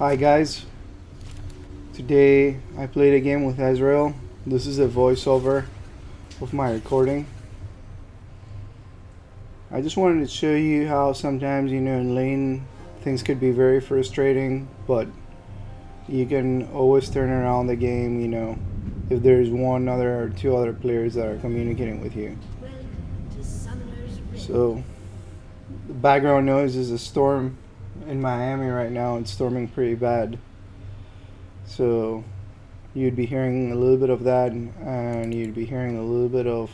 Hi guys, today I played a game with Ezrael. This is a voiceover of my recording. I just wanted to show you how sometimes, in lane things could be very frustrating, but you can always turn around the game, if there's one other or two other players that are communicating with you. So, the background noise is a storm in Miami right now. It's storming pretty bad. So, you'd be hearing a little bit of that, and you'd be hearing a little bit of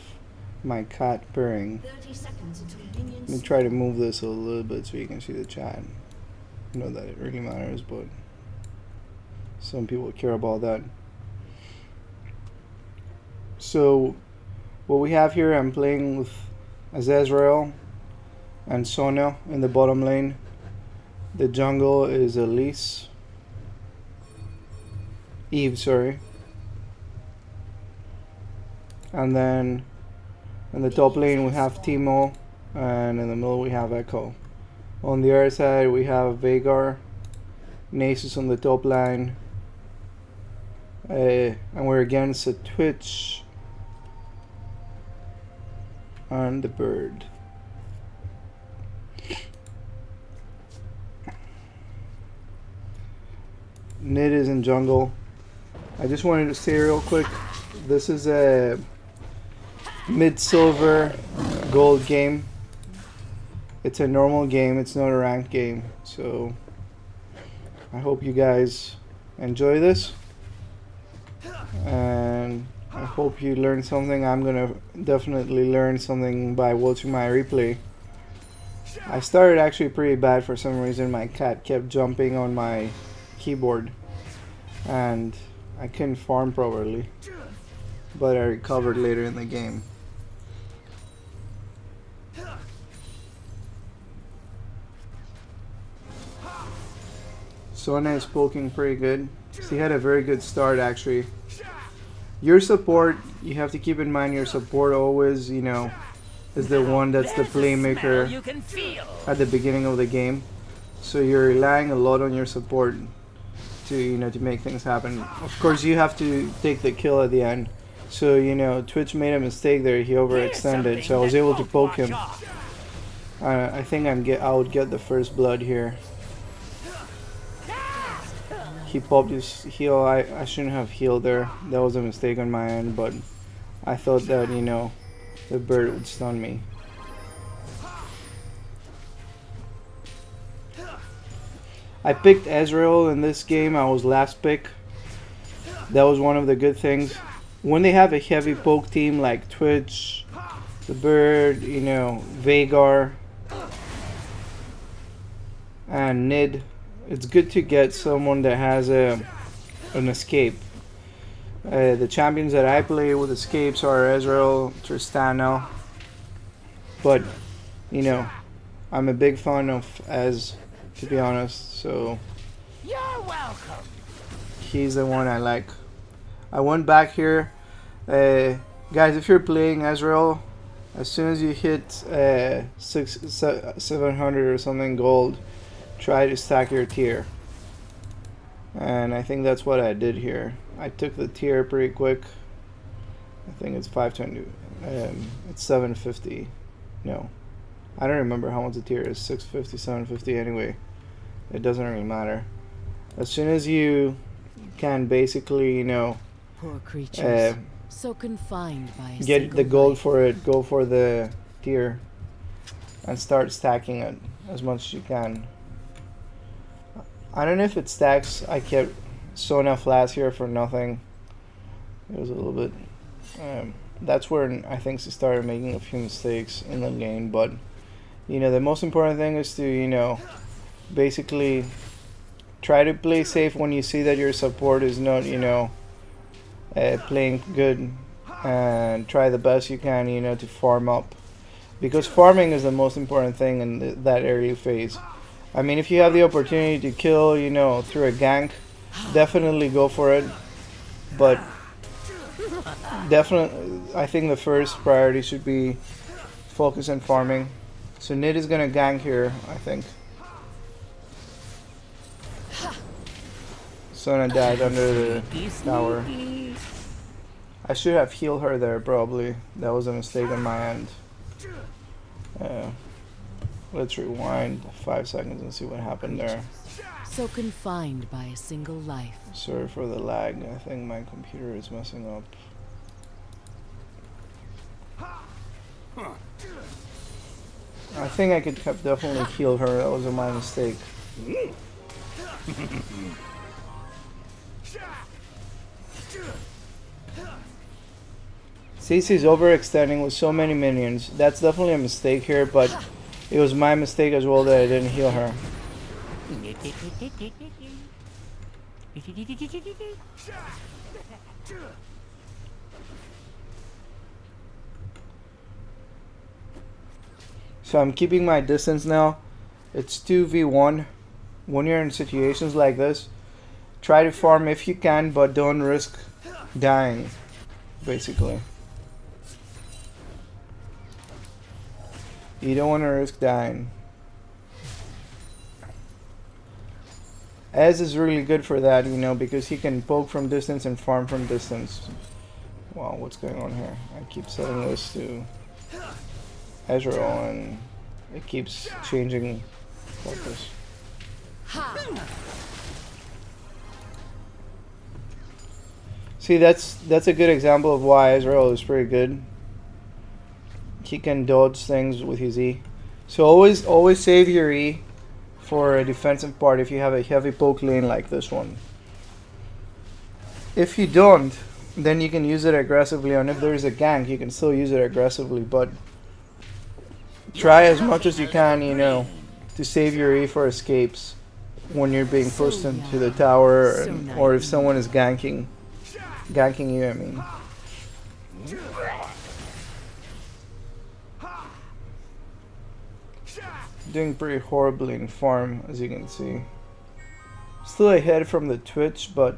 my cat purring. Let me try to move this a little bit so you can see the chat. Not that it really matters, but some people care about that. So, what we have here, I'm playing with Ezrael and Sonia in the bottom lane. The jungle is Eve, sorry. And then in the top lane we have Timo, and in the middle we have Echo. On the other side we have Veigar, Nasus on the top line, and we're against a Twitch and the bird. Nid is in jungle. I just wanted to say real quick, this is a mid-silver gold game. It's a normal game, it's not a ranked game. So I hope you guys enjoy this, and I hope you learn something. I'm gonna definitely learn something by watching my replay. I started actually pretty bad for some reason. My cat kept jumping on my keyboard and I couldn't farm properly, but I recovered later in the game. Sonia is poking pretty good. She had a very good start actually. Your support, you have to keep in mind your support always, is the one that's the playmaker at the beginning of the game. So you're relying a lot on your support to make things happen. Of course you have to take the kill at the end. So Twitch made a mistake there. He overextended, so I was able to poke him. I think I would get the first blood here. He popped his heal. I shouldn't have healed there. That was a mistake on my end, but I thought that the bird would stun me. I picked Ezrael in this game. I was last pick. That was one of the good things. When they have a heavy poke team like Twitch, the bird, Veigar, and Nid, it's good to get someone that has an escape. The champions that I play with escapes are Ezrael, Tristana, but I'm a big fan of Ez, to be honest, so you're welcome. He's the one I like. I went back here. Guys, if you're playing Ezrael, as soon as you hit 700 or something gold, try to stack your tier. And I think that's what I did here. I took the tier pretty quick. I think it's 520. It's 750. No, I don't remember how much the tier is. 650, 750. Anyway, it doesn't really matter. As soon as you can basically, poor creatures, so confined by a get the gold life. for it, go for the tier and start stacking it as much as you can. I don't know if it stacks. I kept Sonia Flash here for nothing. It was a little bit that's where I think she started making a few mistakes in the game, but the most important thing is to basically try to play safe when you see that your support is not playing good, and try the best you can to farm up, because farming is the most important thing in that early phase. I mean, if you have the opportunity to kill through a gank, definitely go for it, but definitely I think the first priority should be focus on farming. So Nid is gonna gank here, I think. Sona died under the tower. I should have healed her there, probably. That was a mistake on my end. Let's rewind 5 seconds and see what happened there. So confined by a single life. Sorry for the lag. I think my computer is messing up. I think I could have definitely healed her. That was my mistake. Cece's overextending with so many minions. That's definitely a mistake here, but it was my mistake as well that I didn't heal her. So I'm keeping my distance now. It's 2v1. When you're in situations like this, try to farm if you can, but don't risk dying, basically. You don't want to risk dying. Ez is really good for that, you know, because he can poke from distance and farm from distance. Wow, what's going on here? I keep setting this to Ezrael and it keeps changing focus. See, that's a good example of why Ezrael is pretty good. He can dodge things with his E. So always save your E for a defensive part if you have a heavy poke lane like this one. If you don't, then you can use it aggressively, and if there's a gank you can still use it aggressively, but try as much as you can, you know, to save your E for escapes when you're being pushed into the tower, or if someone is ganking you, I mean. Doing pretty horribly in farm, as you can see. Still ahead from the Twitch, but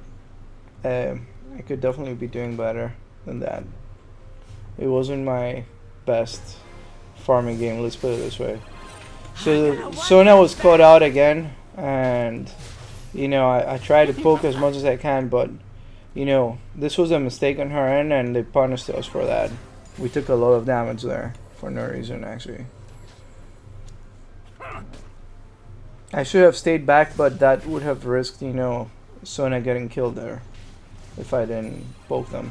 I could definitely be doing better than that. It wasn't my best farming game, let's put it this way. So Sona was caught out again, and you know, I tried to poke as much as I can, but you know, this was a mistake on her end and they punished us for that. We took a lot of damage there for no reason, actually. I should have stayed back, but that would have risked, you know, Sona getting killed there if I didn't poke them.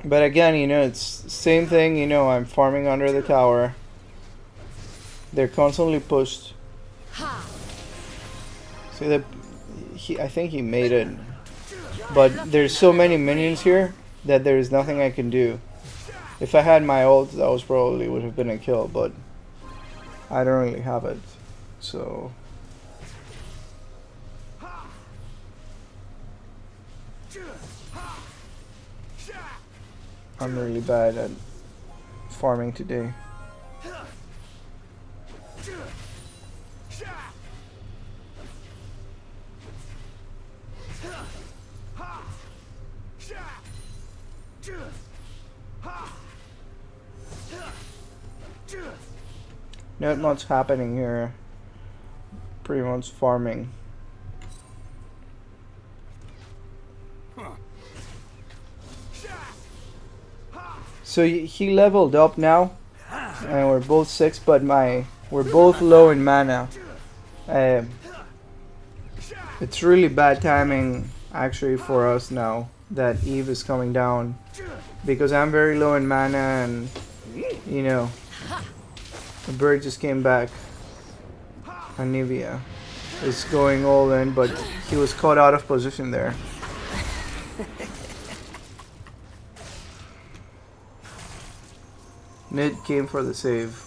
But again, you know, it's same thing, you know, I'm farming under the tower. They're constantly pushed. See that I think he made it. But there's so many minions here that there is nothing I can do. If I had my ult, that was probably would have been a kill, but I don't really have it. So I'm really bad at farming today. Not much happening here. Pretty much farming. So he leveled up now, and we're both 6, but we're both low in mana. It's really bad timing actually for us now that Eve is coming down, because I'm very low in mana, and you know, the bird just came back. Anivia is going all in, but he was caught out of position there. Nid came for the save.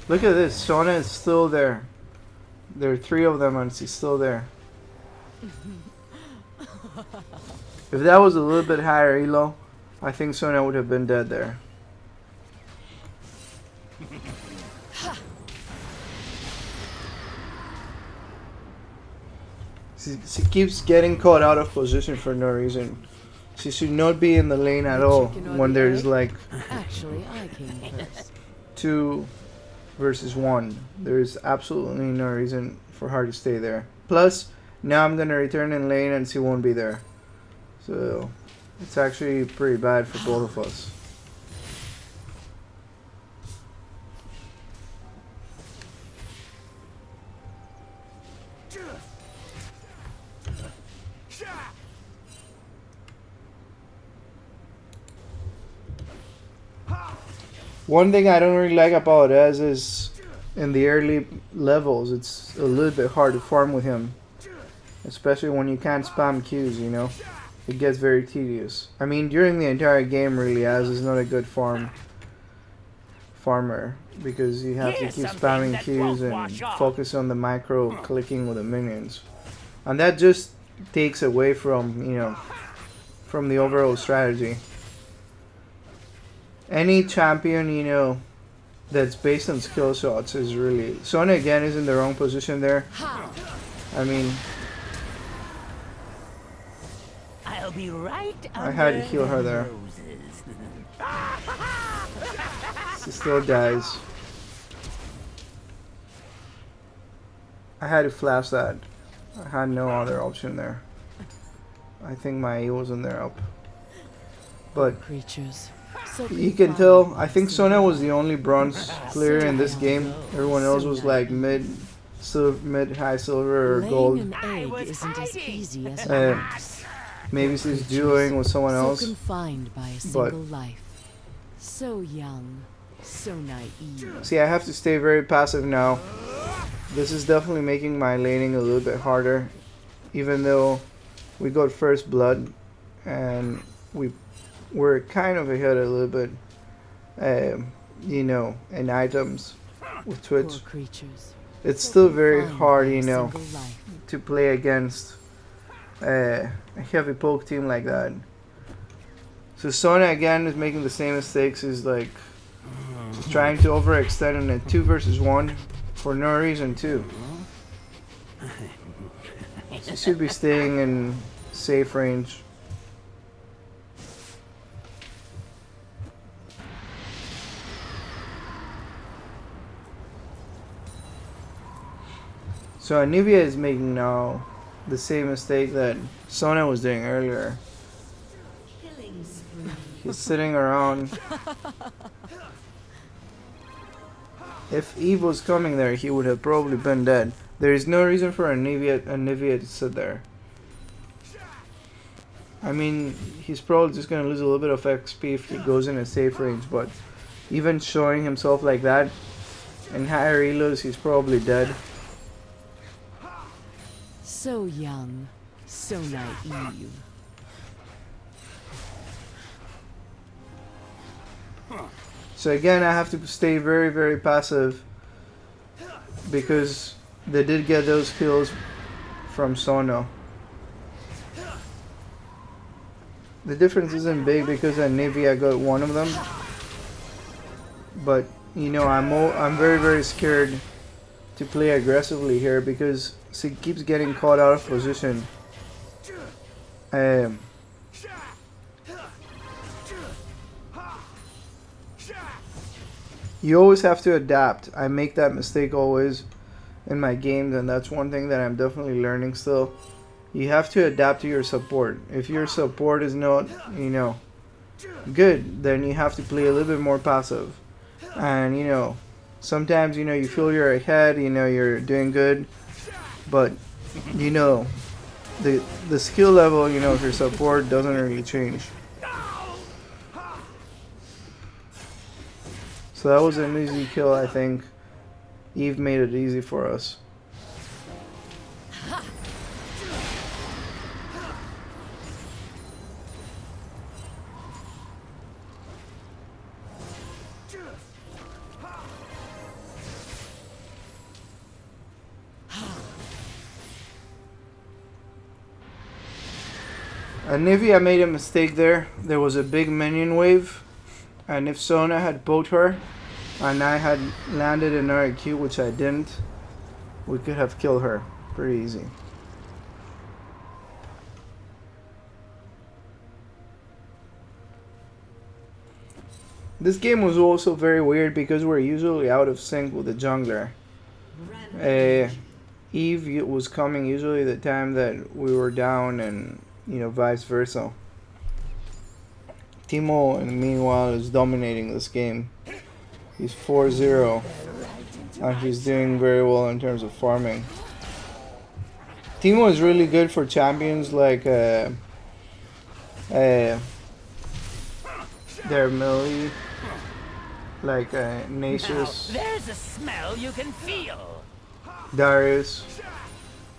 Look at this, Sona is still there. There are 3 of them and she's still there. If that was a little bit higher elo, I think Sona would have been dead there. She keeps getting caught out of position for no reason. She should not be in the lane at all when there's like Actually, I came first. versus 1. There's absolutely no reason for her to stay there. Plus, now I'm gonna return in lane and she won't be there. So, it's actually pretty bad for both of us. One thing I don't really like about Ez is in the early levels, it's a little bit hard to farm with him. Especially when you can't spam Qs, you know? It gets very tedious. I mean, during the entire game, really, Ez is not a good farmer. Because you have to keep spamming Qs and focus on the micro clicking with the minions. And that just takes away from, you know, from the overall strategy. Any champion, you know, that's based on skill shots is really... Sona again is in the wrong position there. I mean... I'll be right. I had to heal her there. She still dies. I had to flash that. I had no other option there. I think my E wasn't there up. But... creatures. You can tell, I think Sona was the only bronze player in this game. Everyone else was like mid, high silver or gold. Laying an egg isn't as easy as maybe she's duoing with someone else. So confined by a single life. So young, so naive. See, I have to stay very passive now. This is definitely making my laning a little bit harder. Even though we got first blood and we're kind of ahead a little bit, you know, in items with Twitch. It's still very hard, you know, to play against a heavy poke team like that. So Sona again is making the same mistakes. Is like trying to overextend in a 2 versus 1 for no reason too. She should be staying in safe range. So Anivia is making now the same mistake that Sona was doing earlier. He's sitting around. If Eve was coming there, he would have probably been dead. There is no reason for Anivia to sit there. I mean, he's probably just going to lose a little bit of XP if he goes in a safe range, but even showing himself like that, in higher reloads, he's probably dead. So young, so naive. So again, I have to stay very, very passive because they did get those kills from Sona. The difference isn't big because Anivia got one of them, but you know, I'm very, very scared to play aggressively here because she keeps getting caught out of position. You always have to adapt. I make that mistake always in my games, and that's one thing that I'm definitely learning still. You have to adapt to your support. If your support is not, you know, good, then you have to play a little bit more passive. And, you know, sometimes, you know, you feel you're ahead, you know, you're doing good, but, you know, the skill level, you know, of your support doesn't really change. So that was an easy kill, I think. Eve made it easy for us. Anivia made a mistake there. There was a big minion wave, and if Sona had poked her and I had landed another Q, which I didn't, we could have killed her pretty easy. This game was also very weird because we're usually out of sync with the jungler. Eve was coming usually the time that we were down, and vice versa. Timo, in the meanwhile, is dominating this game. He's 4-0, and he's doing very well in terms of farming. Timo is really good for champions like their melee, like Nasus. There's a smell you can feel. Darius,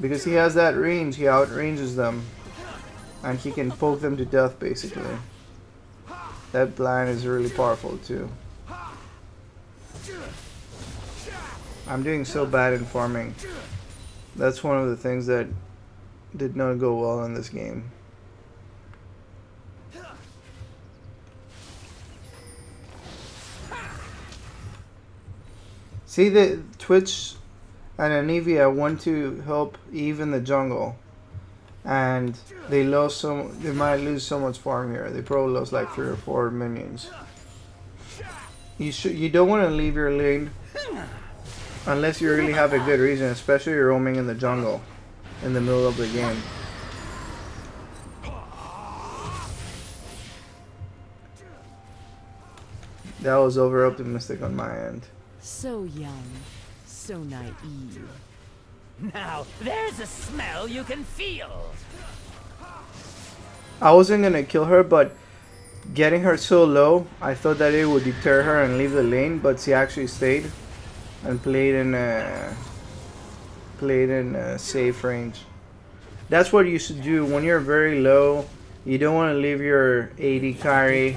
because he has that range, he outranges them, and he can poke them to death basically. That blind is really powerful too. I'm doing so bad in farming. That's one of the things that did not go well in this game. See, the Twitch and Anivia want to help Eve in the jungle, and they might lose so much farm here. They probably lost like 3 or 4 minions. You don't want to leave your lane unless you really have a good reason, especially you're roaming in the jungle in the middle of the game. That was over optimistic on my end. So young, so naive. Now, there's a smell you can feel. I wasn't gonna kill her, but getting her so low, I thought that it would deter her and leave the lane, but she actually stayed and played in safe range. That's what you should do when you're very low. You don't want to leave your AD carry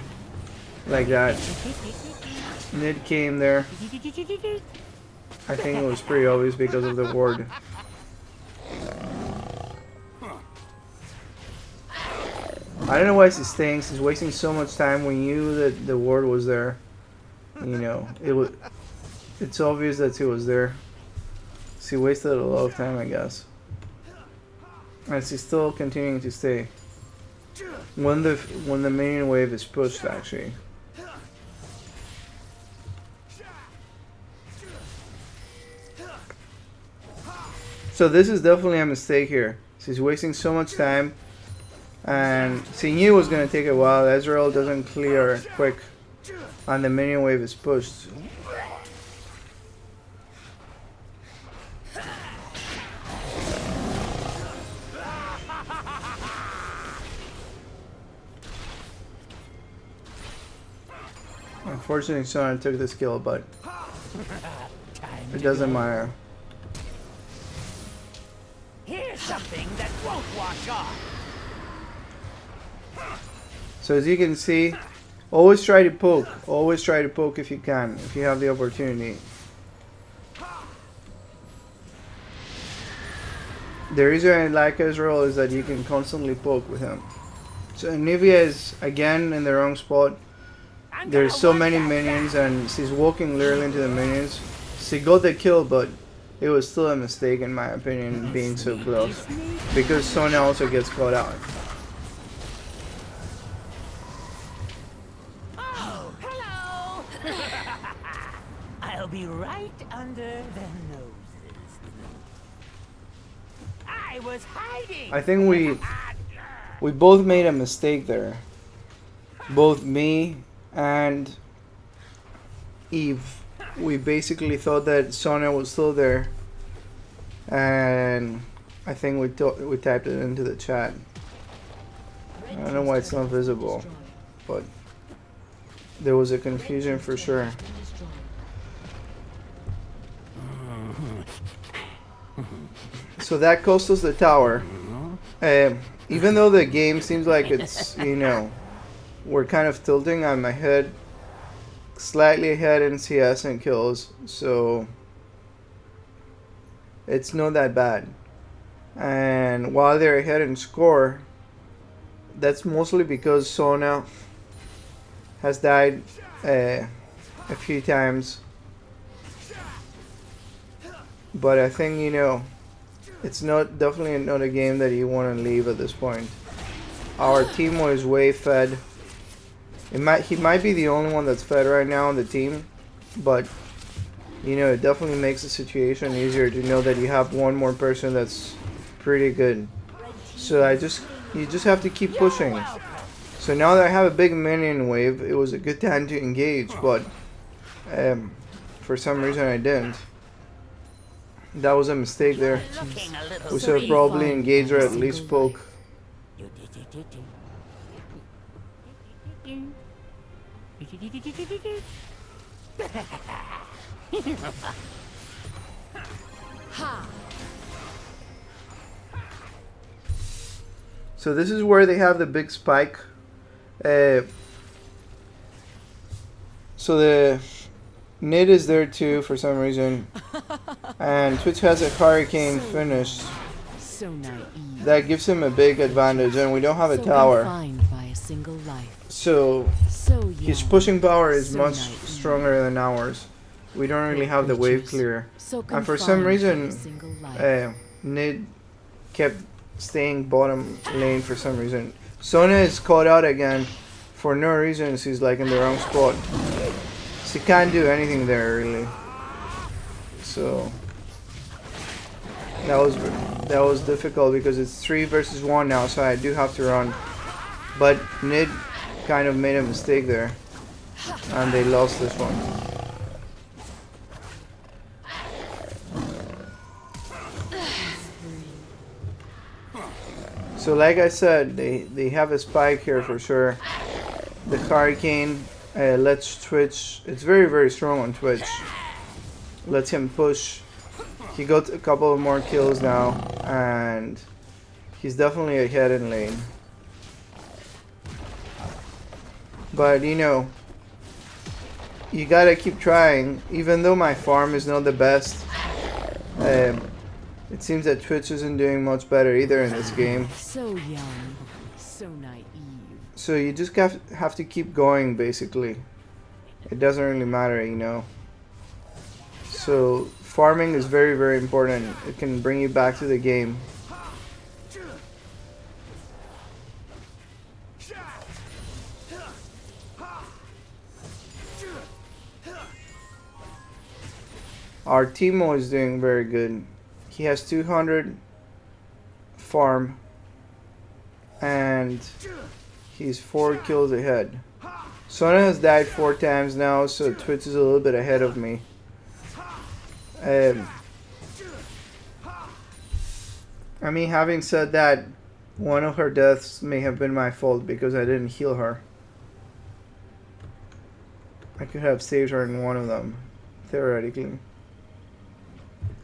like that. Mid came there. I think it was pretty obvious because of the ward. I don't know why she's staying. She's wasting so much time. We knew that the ward was there. It's obvious that she was there. She wasted a lot of time, I guess. And she's still continuing to stay. When the minion wave is pushed, actually. So this is definitely a mistake here. She's wasting so much time, and she knew it was going to take a while. Ezrael doesn't clear quick, and the minion wave is pushed. Unfortunately, Sona took this kill, but it doesn't matter. Here's something that won't wash off. So as you can see, always try to poke. Always try to poke if you can, if you have the opportunity. The reason I like Ezreal is that you can constantly poke with him. So Nivea is again in the wrong spot. There's so many minions and she's walking literally into the minions. She got the kill, but it was still a mistake in my opinion being so close. Because Sonya also gets caught out. Oh, hello! I'll be right under their noses. I was hiding! I think we both made a mistake there. Both me and Eve. We basically thought that Sonya was still there, and I think we typed it into the chat. I don't know why it's not visible, but there was a confusion for sure. So that cost us the tower. Even though the game seems like it's, we're kind of tilting, I'm ahead, slightly ahead in CS and kills, so it's not that bad. And while they're ahead in score, that's mostly because Sona has died a few times. But I think, it's definitely not a game that you want to leave at this point. Our team was way fed. He might be the only one that's fed right now on the team, but you know, it definitely makes the situation easier to know that you have one more person that's pretty good. So you just have to keep pushing. So now that I have a big minion wave, it was a good time to engage, but for some reason I didn't. That was a mistake there. We should have probably engaged or at least poke. So this is where they have the big spike. So the Nid is there too for some reason. And Twitch has a hurricane finished. So naive. That gives him a big advantage, and we don't have a So tower. confined by a single life. So So his young, pushing power is so much naive. stronger than ours. We don't really have the wave clear. So And for some confined by a reason, single life. Nid kept staying bottom lane for some reason. Sona is caught out again for no reason. She's like in the wrong spot. She can't do anything there really. So that was difficult because it's 3 versus 1 now, so I do have to run. But Nid kind of made a mistake there, and they lost this one. So like I said, they have a spike here for sure. The Hurricane lets Twitch, it's very very strong on Twitch. Lets him push. He got a couple of more kills now, and he's definitely ahead in lane. But you know, you gotta keep trying. Even though my farm is not the best, it seems that Twitch isn't doing much better either in this game. So young, so naive. So you just have to keep going, basically. It doesn't really matter, you know. So farming is very very important. It can bring you back to the game. Our Timo is doing very good. He has 200 farm and he's 4 kills ahead. Sona has died 4 times now, so Twitch is a little bit ahead of me. I mean, having said that, one of her deaths may have been my fault because I didn't heal her. I could have saved her in one of them, theoretically.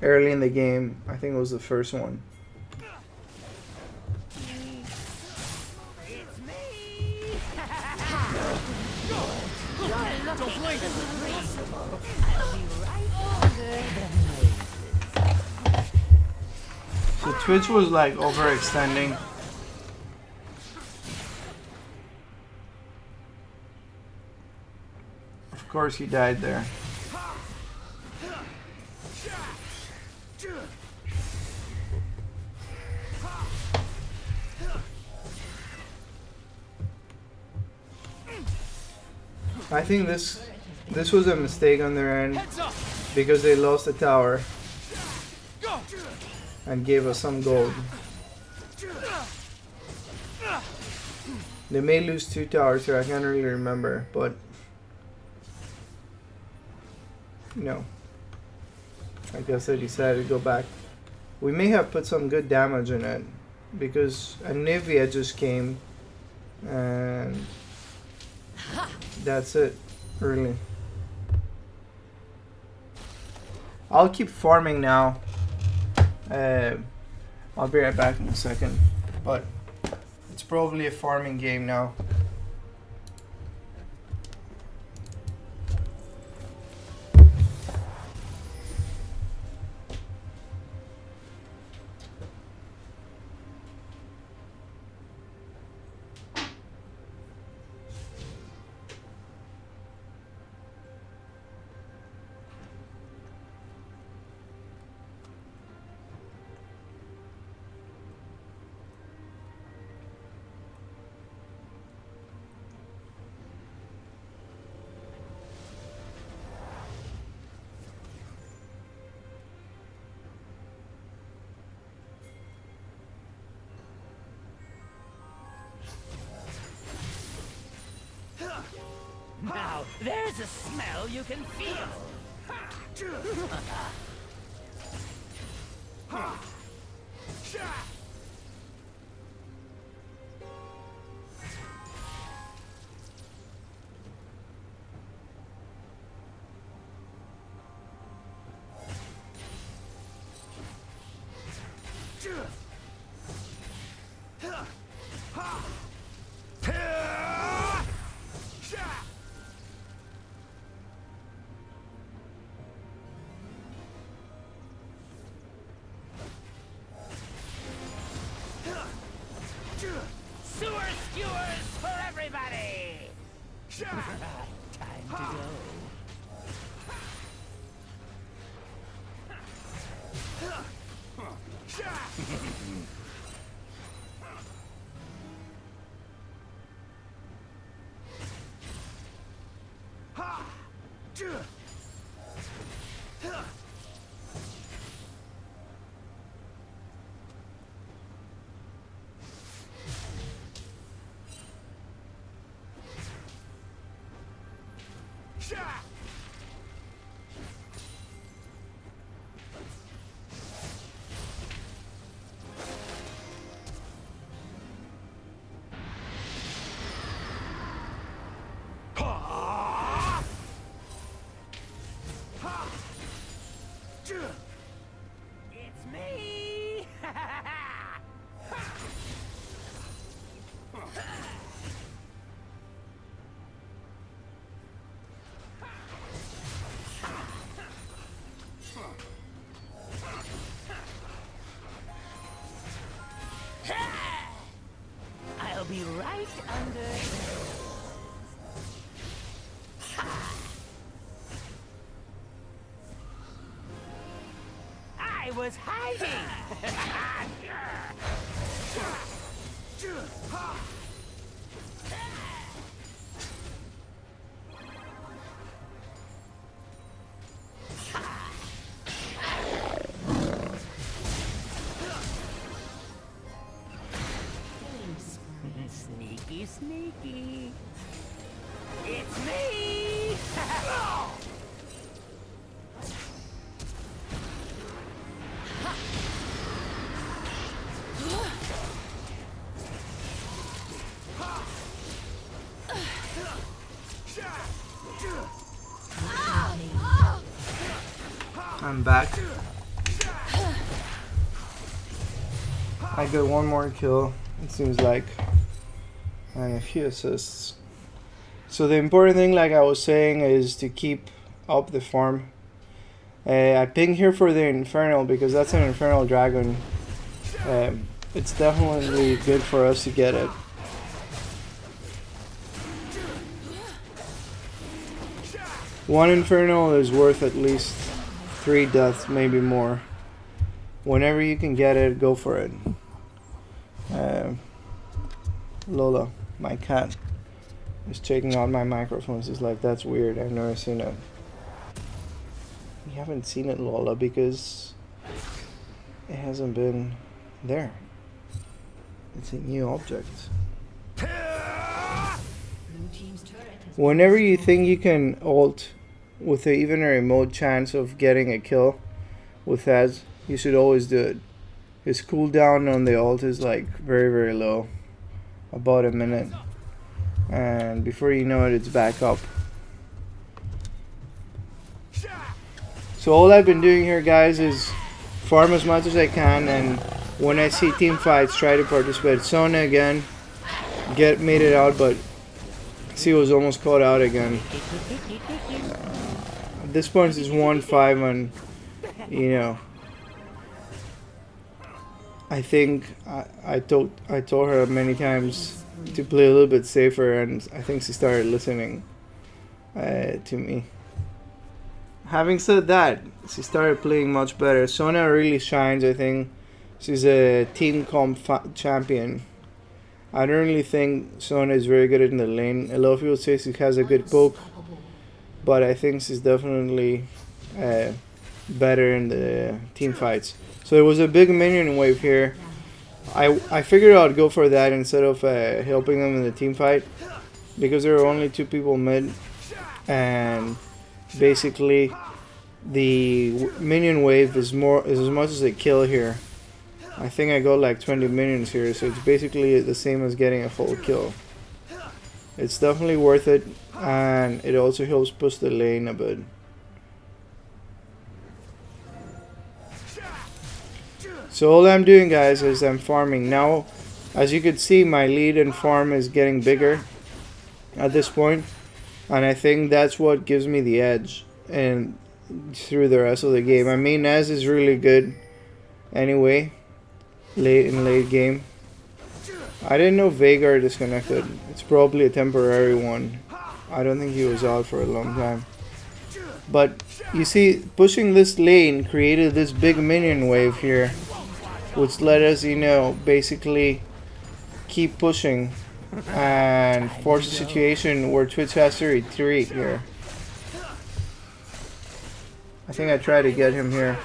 Early in the game, I think it was the first one. So Twitch was like overextending. Of course he died there. I think this was a mistake on their end because they lost the tower and gave us some gold. They may lose 2 towers here, I can't really remember, but no. I guess I decided to go back. We may have put some good damage in it because Anivia just came and that's it, really. I'll keep farming now. I'll be right back in a second, but it's probably a farming game now. Now, there's a smell you can feel. Sewer skewers for everybody! Time to go. It's me! I'll be right under. I was hiding! Sneaky, sneaky. It's me! I'm back. I got one more kill, it seems like, and a few assists. So the important thing, like I was saying, is to keep up the farm. I pinged here for the Infernal because that's an Infernal Dragon. It's definitely good for us to get it. One Infernal is worth at least 3 deaths, maybe more. Whenever you can get it, go for it. Lola, my cat, is checking out my microphones. It's like, that's weird, I've never seen it. You haven't seen it, Lola, because it hasn't been there. It's a new object. Whenever you think you can ult with even a remote chance of getting a kill with Ez, you should always do it. His cooldown on the ult is like very, very low, about a minute, and before you know it, it's back up. So all I've been doing here, guys, is farm as much as I can, and when I see team fights, try to participate. Sona again made it out, but she was almost caught out again. At this point it's 1-5, and you know, I think I told her many times to play a little bit safer, and I think she started listening to me. Having said that, she started playing much better. Sona really shines. I think she's a team comp champion. I don't really think Sona is very good in the lane. A lot of people say she has a good poke, but I think she's definitely better in the team fights. So there was a big minion wave here. I figured I'd go for that instead of helping them in the team fight. because there are only 2 people mid, and basically the minion wave is as much as a kill here. I think I got like 20 minions here, so it's basically the same as getting a full kill. It's definitely worth it, and it also helps push the lane a bit. So all I'm doing, guys, is I'm farming. Now, as you can see, my lead in farm is getting bigger at this point, and I think that's what gives me the edge and through the rest of the game. I mean, Ez is really good anyway, late game. I didn't know Veigar disconnected. It's probably a temporary one. I don't think he was out for a long time. But you see, pushing this lane created this big minion wave here, which let us, you know, basically keep pushing and force a situation where Twitch has to retreat here. I think I tried to get him here.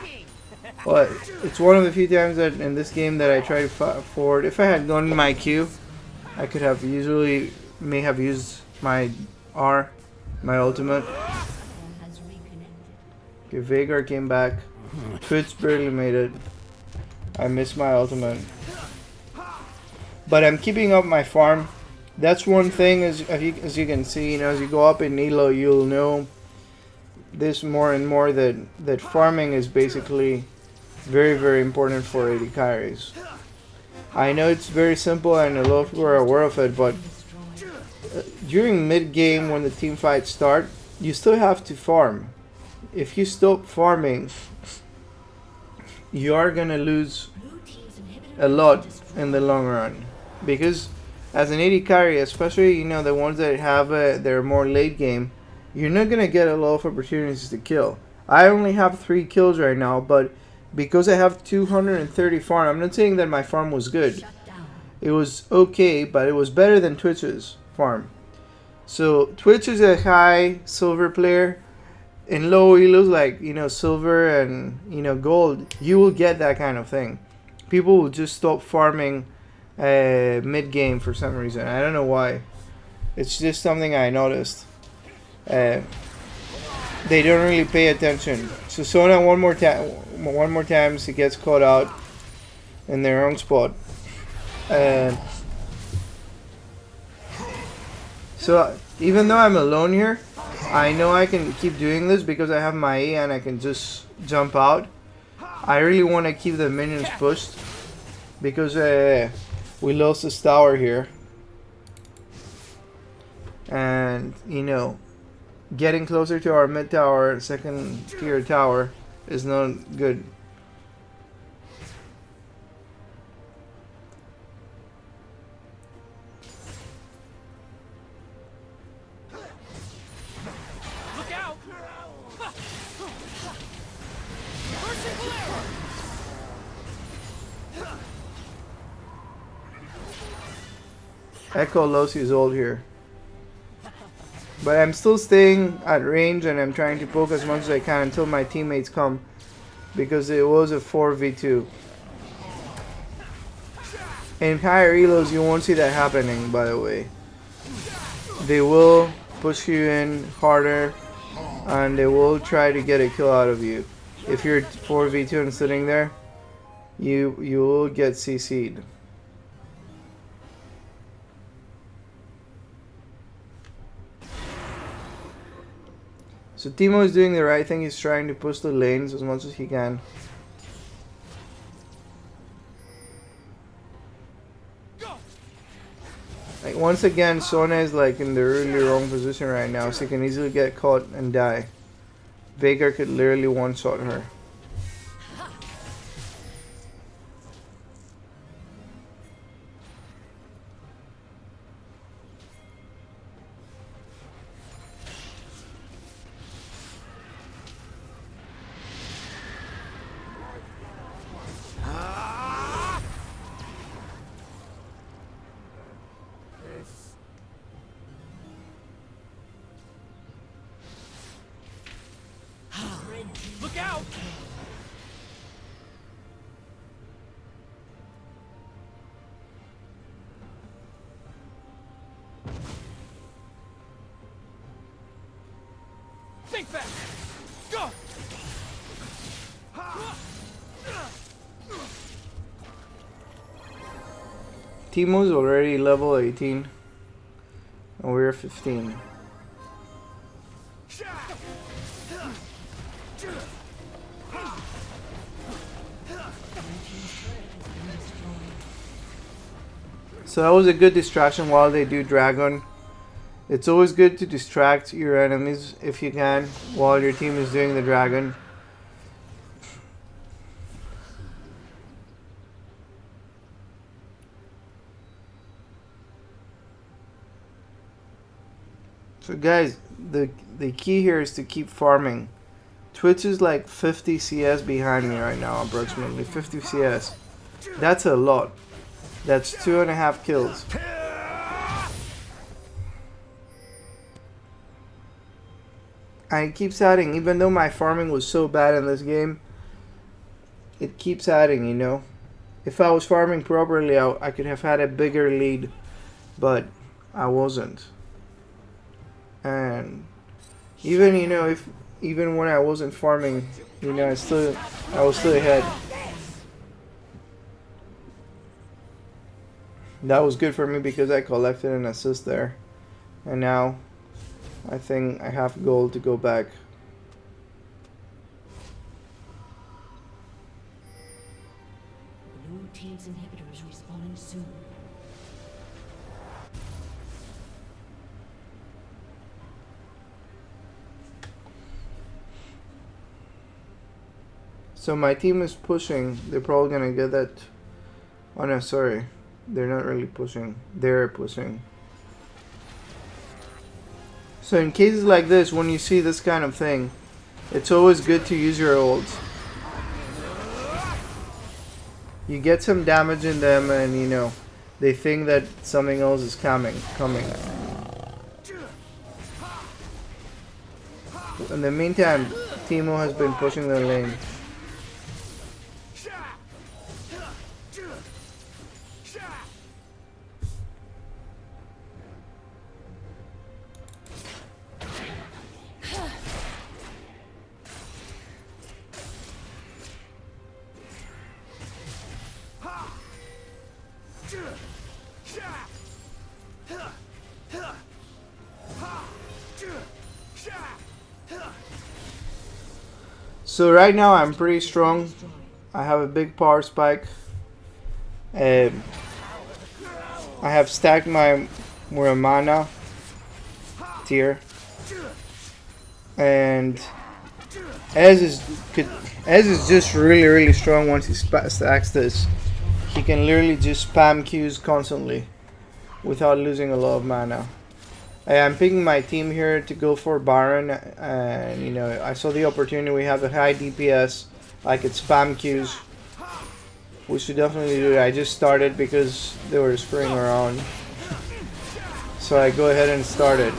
But it's one of the few times that in this game that I try to forward. If I had gone my Q, I could have may have used my R, my ultimate. Okay, Veigar came back. Twitch barely made it. I missed my ultimate. But I'm keeping up my farm. That's one thing, as you can see, you know, as you go up in Elo, you'll know this more and more that farming is basically very, very important for AD carries. I know it's very simple and a lot of people are aware of it, but during mid-game when the team fights start, you still have to farm. If you stop farming, you are gonna lose a lot in the long run, because as an AD carry, especially, you know, the ones that have they're more late game, you're not gonna get a lot of opportunities to kill. I only have 3 kills right now, but because I have 230 farm, I'm not saying that my farm was good. It was okay, but it was better than Twitch's farm. So Twitch is a high silver player. In low elos, like, you know, silver and, you know, gold, you will get that kind of thing. People will just stop farming mid game for some reason. I don't know why. It's just something I noticed. They don't really pay attention. So Sona one more time he gets caught out in the wrong spot. So even though I'm alone here, I know I can keep doing this because I have my E and I can just jump out. I really want to keep the minions pushed because we lost this tower here. And, you know, getting closer to our mid tower, second tier tower, is not good. Echo Losi is old here. But I'm still staying at range and I'm trying to poke as much as I can until my teammates come, because it was a 4v2. In higher elos you won't see that happening, by the way. They will push you in harder and they will try to get a kill out of you. If you're 4v2 and sitting there, you will get CC'd. So Timo is doing the right thing. He's trying to push the lanes as much as he can. Like, once again, Sona is like in the really wrong position right now, so he can easily get caught and die. Veigar could literally one-shot her. Look out! Fight back. Go. Teemo's already level 18. And we're 15. So that was a good distraction while they do dragon. It's always good to distract your enemies if you can while your team is doing the dragon. So guys, the key here is to keep farming. Twitch is like 50 CS behind me right now, approximately 50 CS. That's a lot. That's 2.5 kills. And it keeps adding, even though my farming was so bad in this game, it keeps adding, you know. If I was farming properly, I could have had a bigger lead, but I wasn't. And even, you know, even when I wasn't farming, you know, I was still ahead. That was good for me because I collected an assist there. And now I think I have gold to go back. Blue team's inhibitor is respawning soon. So my team is pushing. They're probably gonna get that. Oh no, sorry. They're not really pushing. They're pushing. So in cases like this, when you see this kind of thing, it's always good to use your ults. You get some damage in them and, you know, they think that something else is coming. In the meantime, Teemo has been pushing the lane. So right now I'm pretty strong. I have a big power spike. I have stacked my Muramana tier, and Ez is just really strong. Once he stacks this, he can literally just spam Qs constantly without losing a lot of mana. I'm picking my team here to go for Baron, and you know, I saw the opportunity. We have a high DPS. I could spam Qs. We should definitely do it. I just started because they were spraying around. So I go ahead and started.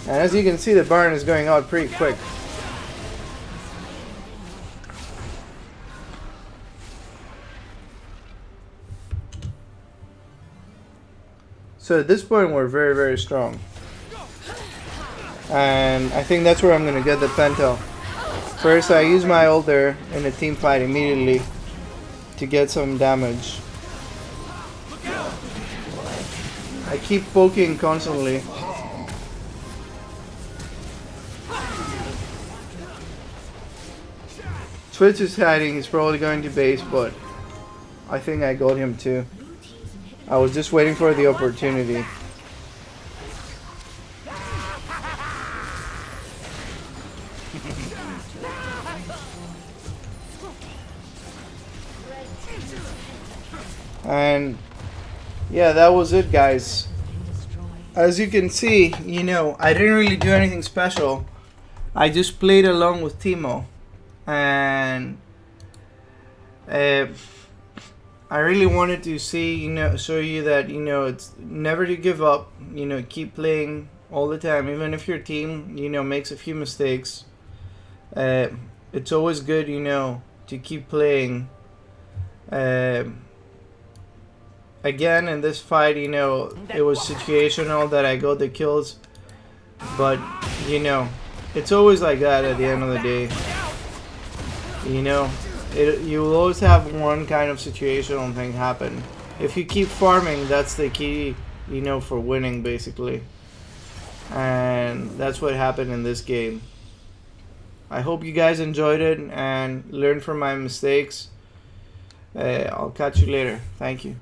And as you can see, the Baron is going out pretty quick. So at this point, we're very strong. And I think that's where I'm going to get the penta. First, I use my ult there in a team fight immediately to get some damage. I keep poking constantly. Twitch is hiding, he's probably going to base, but I think I got him too. I was just waiting for the opportunity. And yeah, that was it, guys. As you can see, you know, I didn't really do anything special. I just played along with Teemo, and I really wanted to see, you know, show you that, you know, it's never to give up. You know, keep playing all the time, even if your team, you know, makes a few mistakes. It's always good, you know, to keep playing. Again, in this fight, you know, it was situational that I got the kills, but, you know, It's always like that at the end of the day. You know, you will always have one kind of situational thing happen. If you keep farming, that's the key, you know, for winning basically. And that's what happened in this game. I hope you guys enjoyed it and learned from my mistakes. I'll catch you later. Thank you.